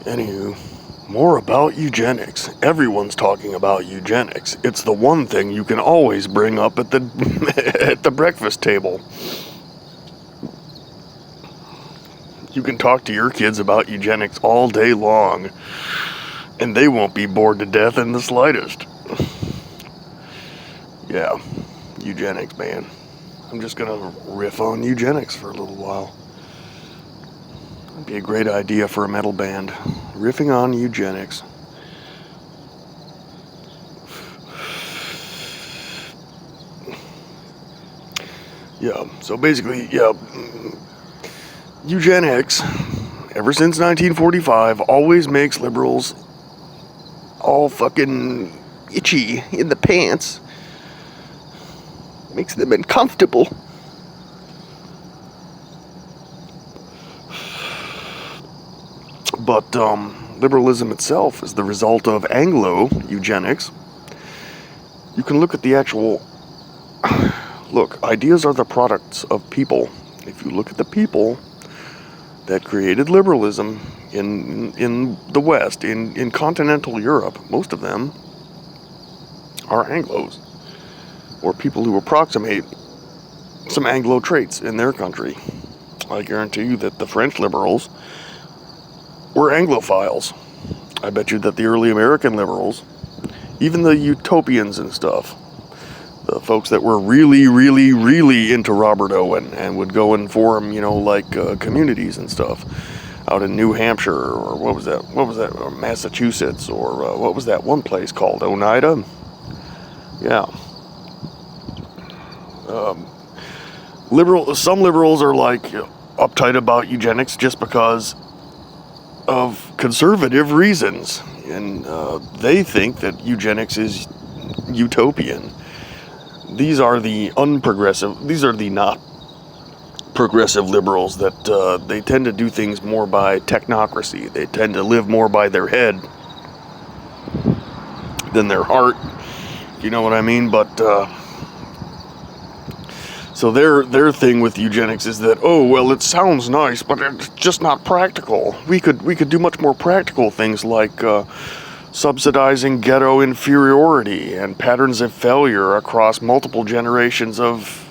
Anywho, more about eugenics. Everyone's talking about eugenics. It's the one thing you can always bring up at the at the breakfast table. You can talk to your kids about eugenics all day long, and they won't be bored to death in the slightest. Yeah, eugenics, man. I'm just gonna riff on eugenics for a little while. It'd be a great idea for a metal band. Riffing on eugenics. Yeah, so basically, yeah, eugenics, ever since 1945, always makes liberals all fucking itchy in the pants. Makes them uncomfortable. But liberalism itself is the result of Anglo eugenics. You can look at the actual... Look, ideas are the products of people. If you look at the people that created liberalism in the West, in continental Europe, most of them are Anglos, or people who approximate some Anglo traits in their country. I guarantee you that the French liberals were Anglophiles. I bet you that the early American liberals, even the utopians and stuff, the folks that were really, really, really into Robert Owen and would go and form, communities and stuff out in New Hampshire, or what was that, or Massachusetts, or what was that one place called, Oneida? Yeah. Some liberals are like uptight about eugenics just because of conservative reasons, and they think that eugenics is utopian. These are the not progressive liberals that they tend to do things more by technocracy. They tend to live more by their head than their heart. You know what I mean? But so their thing with eugenics is that, oh well, it sounds nice, but it's just not practical. We could do much more practical things like subsidizing ghetto inferiority and patterns of failure across multiple generations of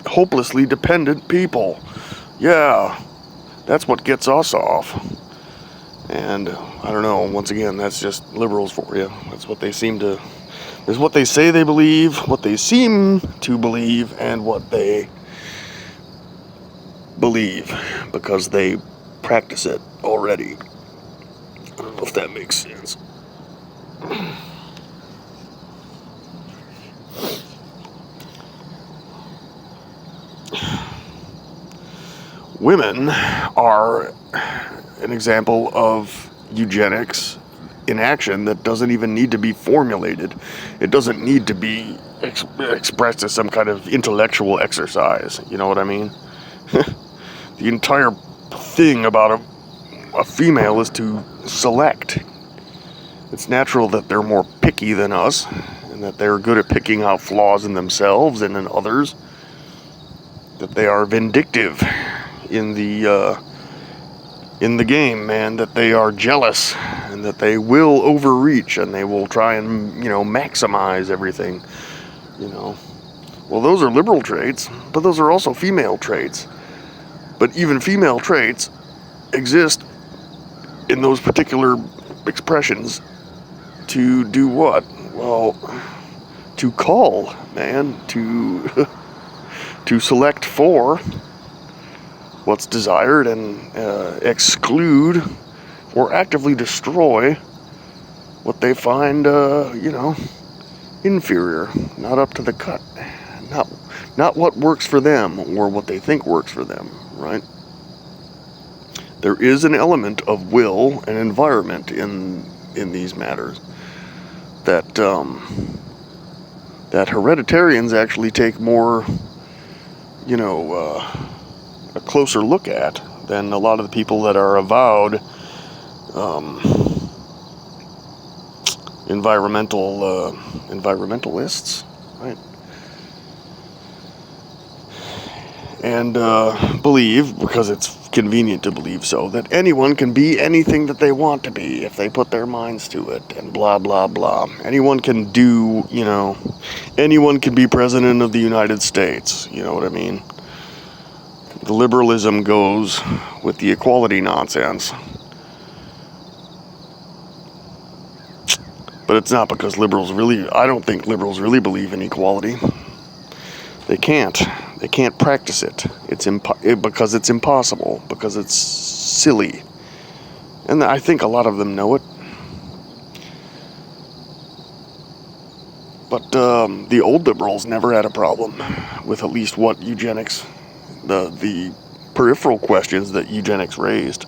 hopelessly dependent people. Yeah, that's what gets us off. And I don't know, once again, that's just liberals for you. That's what they seem to... There's what they say they believe, what they seem to believe, and what they believe because they practice it already. I don't know if that makes sense. Women are an example of eugenics in action that doesn't even need to be formulated. It doesn't need to be expressed as some kind of intellectual exercise. You know what I mean? The entire thing about a female is to select. It's natural that they're more picky than us, and that they're good at picking out flaws in themselves and in others. That they are vindictive in the game, man. That they are jealous, and that they will overreach, and they will try and maximize everything. Well, those are liberal traits, but those are also female traits. But even female traits exist in those particular expressions to do what? Well, to call, man, to select for what's desired and exclude or actively destroy what they find, inferior, not up to the cut, not what works for them or what they think works for them, right? There is an element of will and environment in these matters that hereditarians actually take more, a closer look at than a lot of the people that are avowed environmentalists, right? And believe, because it's convenient to believe so, that anyone can be anything that they want to be if they put their minds to it, and blah, blah, blah. Anyone can do, anyone can be president of the United States, you know what I mean? The liberalism goes with the equality nonsense. But it's not because I don't think liberals really believe in equality. They can't practice it. Because it's impossible, because it's silly. And I think a lot of them know it. But the old liberals never had a problem with at least what eugenics, the peripheral questions that eugenics raised.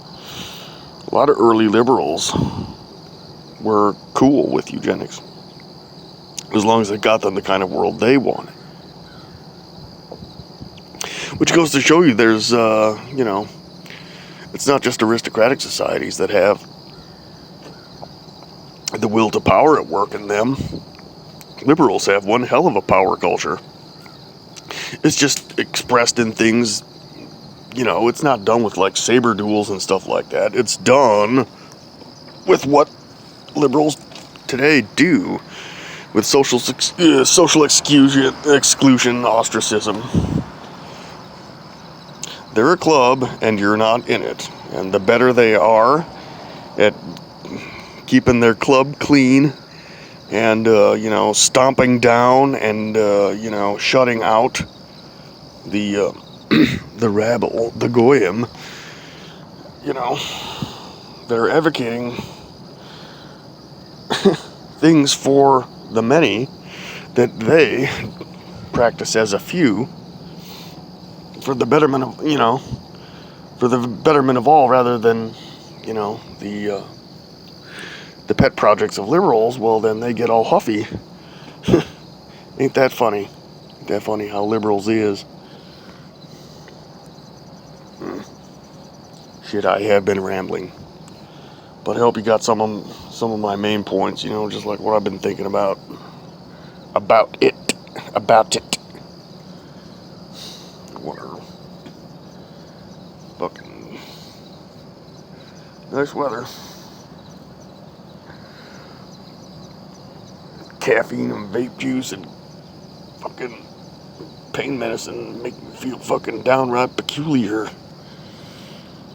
A lot of early liberals were cool with eugenics, as long as it got them the kind of world they wanted. Which goes to show you there's, it's not just aristocratic societies that have the will to power at work in them. Liberals have one hell of a power culture. It's just expressed in things, it's not done with like saber duels and stuff like that. It's done with what liberals today do, with social exclusion, ostracism. They're a club, and you're not in it. And the better they are at keeping their club clean, and stomping down, and shutting out the the rabble, the goyim. They're advocating things for the many that they practice as a few, for the betterment of all, rather than the pet projects of liberals. Well, then they get all huffy. Ain't that funny? Ain't that funny how liberals is? Shit, I have been rambling, but I hope you got some of my main points. Just like what I've been thinking about it. Whatever. Fucking nice weather. Caffeine and vape juice and fucking pain medicine make me feel fucking downright peculiar.